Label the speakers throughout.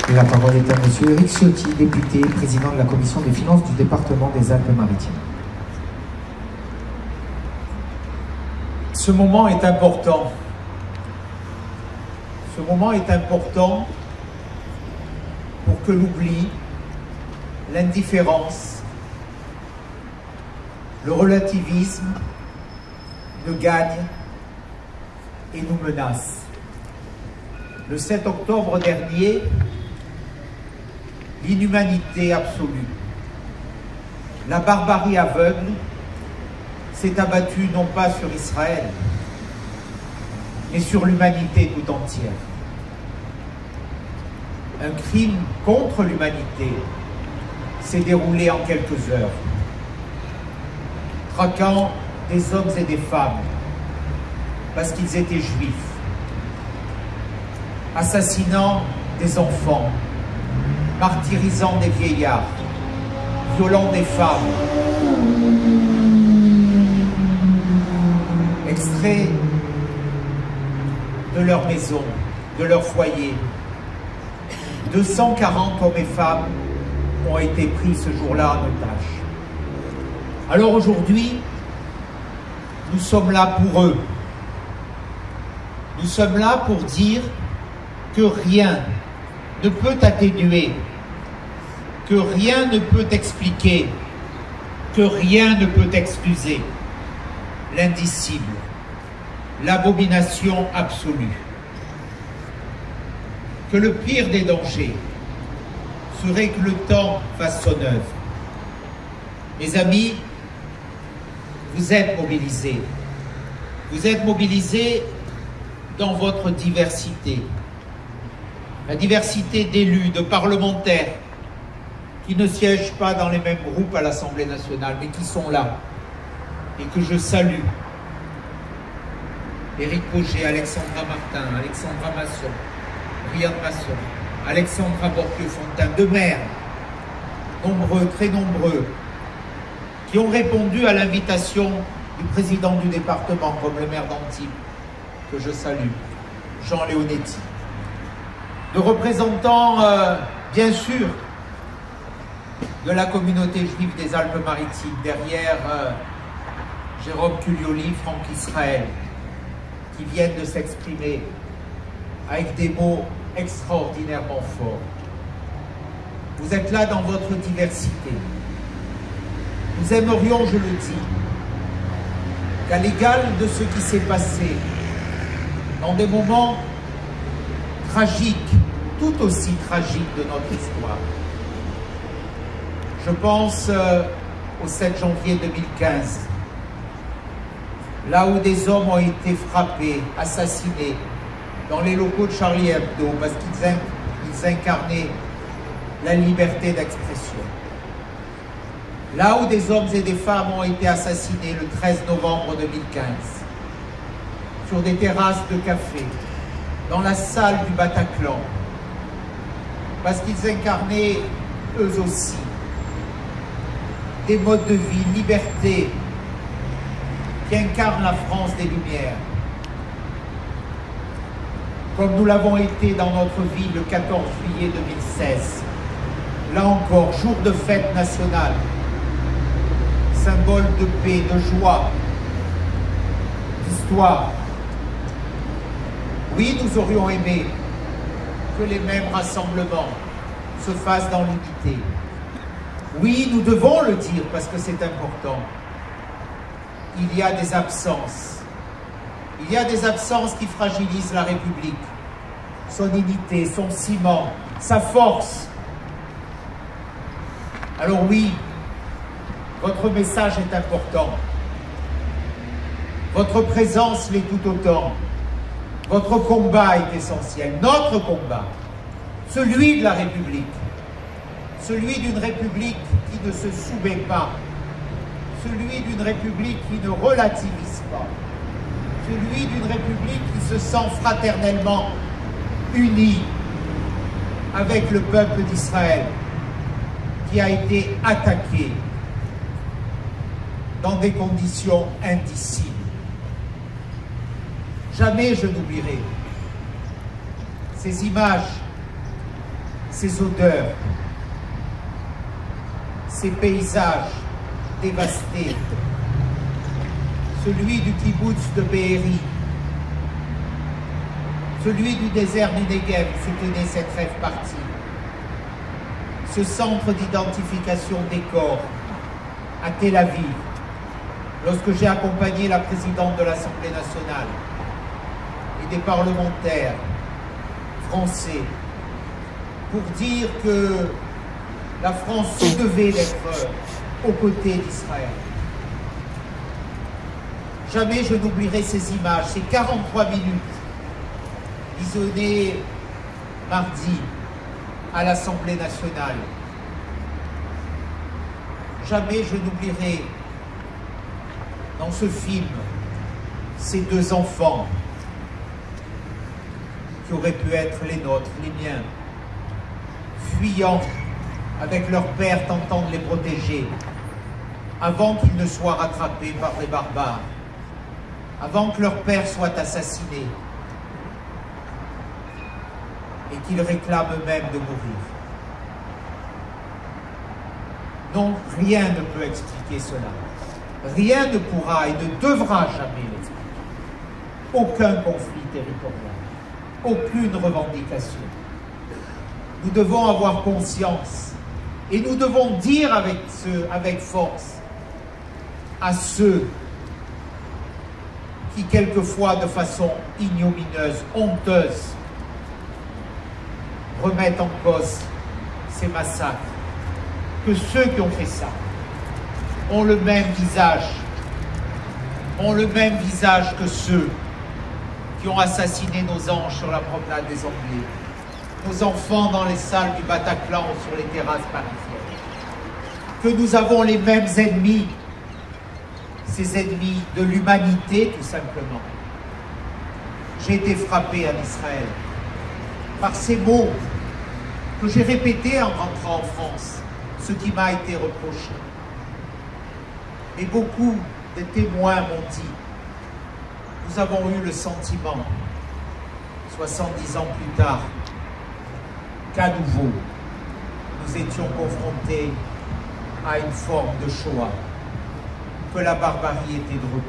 Speaker 1: Et la parole est à Monsieur Éric Ciotti, député, président de la Commission des finances du département des Alpes-Maritimes.
Speaker 2: Ce moment est important. Ce moment est important pour que l'oubli, l'indifférence, le relativisme nous gagnent et nous menacent. Le 7 octobre dernier, l'inhumanité absolue, la barbarie aveugle s'est abattue non pas sur Israël, mais sur l'humanité tout entière. Un crime contre l'humanité s'est déroulé en quelques heures, traquant des hommes et des femmes parce qu'ils étaient juifs, assassinant des enfants, martyrisant des vieillards, violant des femmes, extraits de leur maison, de leur foyer. 240 hommes et femmes ont été pris ce jour-là en otage. Alors aujourd'hui, nous sommes là pour eux. Nous sommes là pour dire que rien ne peut atténuer, que rien ne peut expliquer, que rien ne peut excuser l'indicible, l'abomination absolue. Que le pire des dangers serait que le temps fasse son œuvre. Mes amis, vous êtes mobilisés. Vous êtes mobilisés dans votre diversité. La diversité d'élus, de parlementaires, qui ne siègent pas dans les mêmes groupes à l'Assemblée nationale, mais qui sont là, et que je salue. Éric Pauget, Alexandra Martin, Alexandra Masson, Brian Masson, Alexandra Borchio-Fontaine, deux maires, nombreux, très nombreux, qui ont répondu à l'invitation du président du département, comme le maire d'Antibes, que je salue, Jean Leonetti. De représentants, bien sûr, de la communauté juive des Alpes-Maritimes, derrière Jérôme Culioli, Franck Israël, qui viennent de s'exprimer avec des mots extraordinairement forts. Vous êtes là dans votre diversité. Nous aimerions, je le dis, qu'à l'égal de ce qui s'est passé dans des moments tragiques, tout aussi tragiques de notre histoire. Je pense au 7 janvier 2015, là où des hommes ont été frappés, assassinés, dans les locaux de Charlie Hebdo, parce qu'ils incarnaient la liberté d'expression. Là où des hommes et des femmes ont été assassinés le 13 novembre 2015, sur des terrasses de café, dans la salle du Bataclan, parce qu'ils incarnaient, eux aussi, des modes de vie, liberté, qui incarnent la France des Lumières, comme nous l'avons été dans notre ville le 14 juillet 2016. Là encore, jour de fête nationale, symbole de paix, de joie, d'histoire. Oui, nous aurions aimé que les mêmes rassemblements se fassent dans l'unité. Oui, nous devons le dire parce que c'est important. Il y a des absences. Il y a des absences qui fragilisent la République, son unité, son ciment, sa force. Alors oui, votre message est important. Votre présence l'est tout autant. Votre combat est essentiel. Notre combat, celui de la République, celui d'une République qui ne se soumet pas, celui d'une République qui ne relativise pas, celui d'une République qui se sent fraternellement unie avec le peuple d'Israël qui a été attaqué dans des conditions indicibles. Jamais je n'oublierai ces images, ces odeurs, ces paysages dévastés, celui du kibbutz de Be'eri, celui du désert du Negev où se tenait cette rêve partie, ce centre d'identification des corps à Tel Aviv, lorsque j'ai accompagné la présidente de l'Assemblée nationale et des parlementaires français pour dire que la France se devait d'être aux côtés d'Israël. Jamais je n'oublierai ces images, ces 43 minutes visionnées mardi à l'Assemblée nationale. Jamais je n'oublierai dans ce film ces deux enfants qui auraient pu être les nôtres, les miens, fuyant avec leur père tentant de les protéger avant qu'ils ne soient rattrapés par des barbares, avant que leur père soit assassiné et qu'ils réclament eux-mêmes de mourir. Non, rien ne peut expliquer cela. Rien ne pourra et ne devra jamais l'expliquer. Aucun conflit territorial, aucune revendication. Nous devons avoir conscience et nous devons dire avec force à ceux qui, quelquefois, de façon ignominieuse, honteuse, remettent en cause ces massacres, que ceux qui ont fait ça ont le même visage que ceux qui ont assassiné nos anges sur la promenade des Anglais, nos enfants dans les salles du Bataclan ou sur les terrasses parisiennes, que nous avons les mêmes ennemis, ces ennemis de l'humanité tout simplement. J'ai été frappé en Israël par ces mots que j'ai répétés en rentrant en France, ce qui m'a été reproché. Et beaucoup de témoins m'ont dit, nous avons eu le sentiment, 70 ans plus tard, qu'à nouveau, nous étions confrontés à une forme de Shoah, que la barbarie était de retour,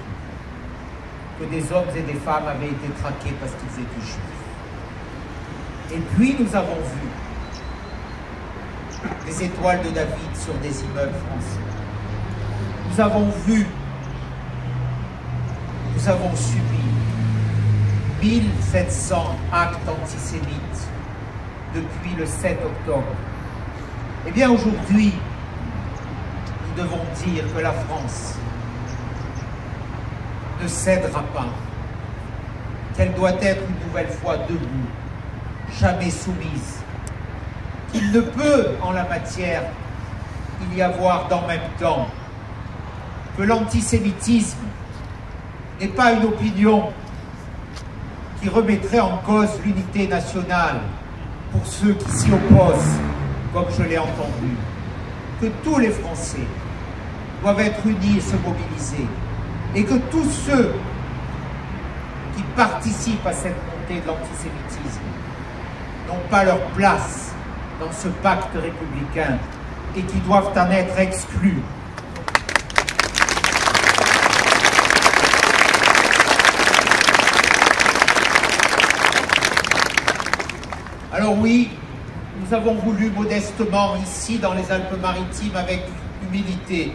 Speaker 2: que des hommes et des femmes avaient été traqués parce qu'ils étaient juifs. Et puis nous avons vu des étoiles de David sur des immeubles français. Nous avons vu, nous avons subi 1700 actes antisémites depuis le 7 octobre. Eh bien aujourd'hui, nous devons dire que la France ne cédera pas, qu'elle doit être une nouvelle fois debout, jamais soumise, qu'il ne peut en la matière il y avoir d'en même temps que l'antisémitisme n'est pas une opinion qui remettrait en cause l'unité nationale pour ceux qui s'y opposent, comme je l'ai entendu, que tous les Français doivent être unis et se mobiliser, et que tous ceux qui participent à cette montée de l'antisémitisme n'ont pas leur place dans ce pacte républicain et qui doivent en être exclus. Alors oui, nous avons voulu modestement, ici dans les Alpes-Maritimes, avec humilité,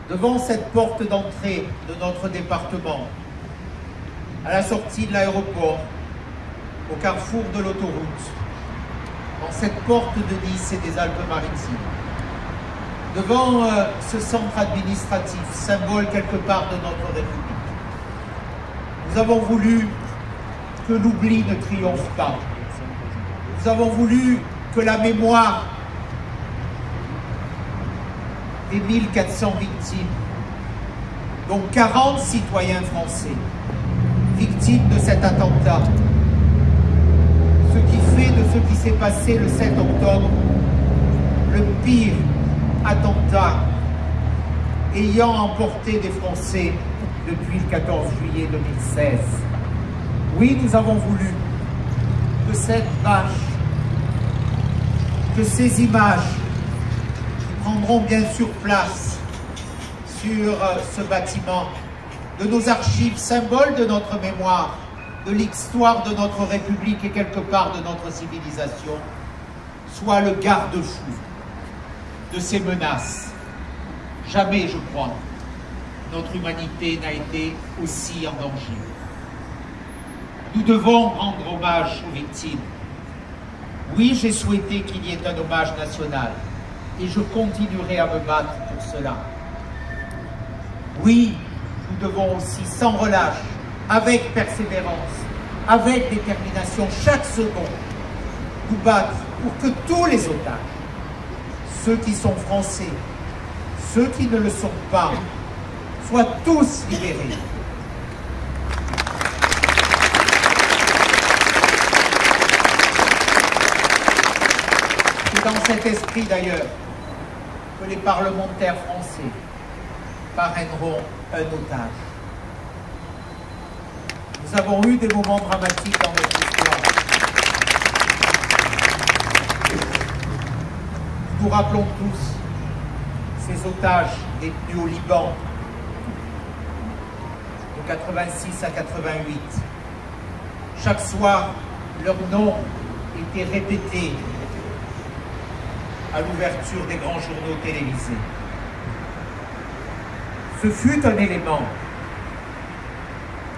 Speaker 2: devant cette porte d'entrée de notre département, à la sortie de l'aéroport, au carrefour de l'autoroute, dans cette porte de Nice et des Alpes-Maritimes, devant ce centre administratif, symbole quelque part de notre République. Nous avons voulu que l'oubli ne triomphe pas. Nous avons voulu que la mémoire des 1400 victimes, dont 40 citoyens français, victimes de cet attentat, ce qui fait de ce qui s'est passé le 7 octobre le pire attentat ayant emporté des Français depuis le 14 juillet 2016. Oui, nous avons voulu que cette vache que ces images qui prendront bien sûr place sur ce bâtiment, de nos archives, symboles de notre mémoire, de l'histoire de notre République et quelque part de notre civilisation, soient le garde-fou de ces menaces. Jamais, je crois, notre humanité n'a été aussi en danger. Nous devons rendre hommage aux victimes. Oui, j'ai souhaité qu'il y ait un hommage national et je continuerai à me battre pour cela. Oui, nous devons aussi, sans relâche, avec persévérance, avec détermination, chaque seconde, nous battre pour que tous les otages, ceux qui sont français, ceux qui ne le sont pas, soient tous libérés. C'est dans cet esprit d'ailleurs que les parlementaires français parraineront un otage. Nous avons eu des moments dramatiques dans notre histoire. Nous nous rappelons tous ces otages détenus au Liban de 86 à 88. Chaque soir, leur nom était répété à l'ouverture des grands journaux télévisés. Ce fut un élément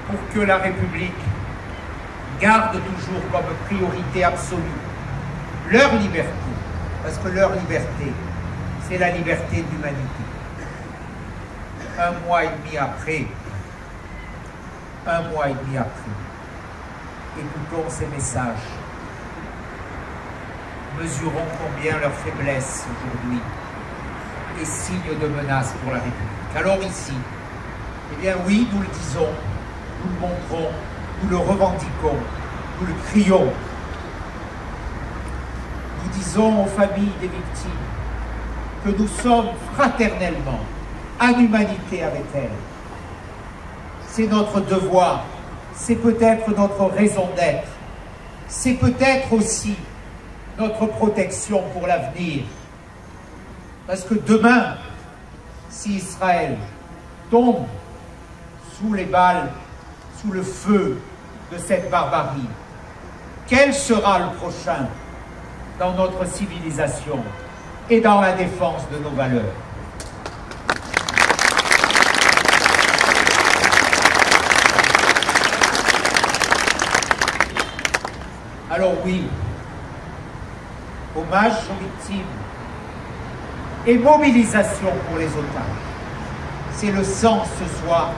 Speaker 2: pour que la République garde toujours comme priorité absolue leur liberté, parce que leur liberté, c'est la liberté de l'humanité. Un mois et demi après, écoutons ces messages. Mesurons combien leur faiblesse aujourd'hui est signe de menace pour la République. Alors ici, eh bien oui, nous le disons, nous le montrons, nous le revendiquons, nous le crions. Nous disons aux familles des victimes que nous sommes fraternellement en humanité avec elles. C'est notre devoir, c'est peut-être notre raison d'être, c'est peut-être aussi notre protection pour l'avenir. Parce que demain, si Israël tombe sous les balles, sous le feu de cette barbarie, quel sera le prochain dans notre civilisation et dans la défense de nos valeurs? Alors oui, hommage aux victimes et mobilisation pour les otages. C'est le sens ce soir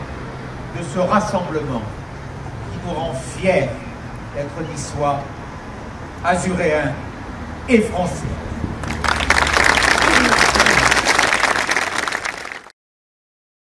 Speaker 2: de ce rassemblement qui nous rend fiers d'être niçois, azuréens et français.